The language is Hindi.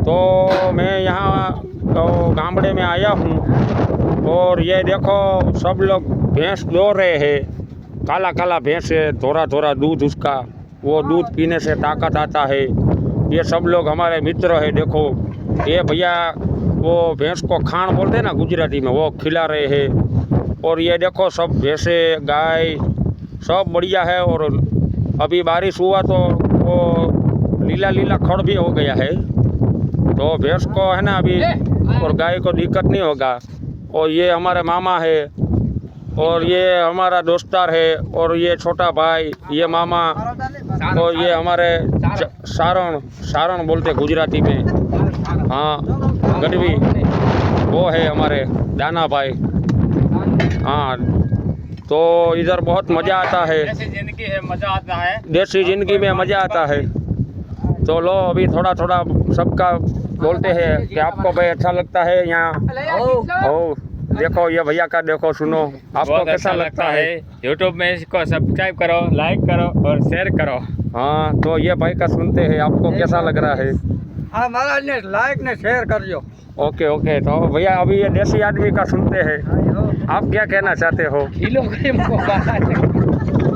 तो मैं यहाँ तो गामड़े में आया हूँ और ये देखो सब लोग भैंस दो रहे हैं। काला काला भैंस है, थोड़ा थोड़ा दूध उसका, वो दूध पीने से ताकत आता है। ये सब लोग हमारे मित्र है। देखो ये भैया वो भैंस को खान बोलते हैं ना गुजराती में, वो खिला रहे हैं। और ये देखो सब भैंसे गाय सब बढ़िया है। और अभी बारिश हुआ तो वो लीला लीला खड़ भी हो गया है, तो भैंस को है ना अभी और गाय को दिक्कत नहीं होगा। और ये हमारे मामा है और ये हमारा दोस्तार है और ये छोटा भाई, ये मामा और ये हमारे सारण बोलते गुजराती में, हाँ गढ़वी, वो है हमारे दाना भाई। हाँ तो इधर बहुत मज़ा आता है, ऐसी जिंदगी है, मजा आता है, देसी ज़िंदगी में मज़ा आता है। तो लो अभी थोड़ा थोड़ा सबका बोलते हैं कि आपको भाई अच्छा लगता है यहाँ। ओ देखो ये भैया का देखो, सुनो आपको बहुत कैसा अच्छा लगता है। यूट्यूब में इसको सब्सक्राइब करो, लाइक करो और शेयर करो। हाँ तो ये भाई का सुनते हैं, आपको कैसा लग रहा है। हाँ महाराज ने लाइक ने शेयर करजो। ओके ओके, तो भैया अभी ये देसी आदमी का सुनते हैं, आप क्या कहना चाहते हो।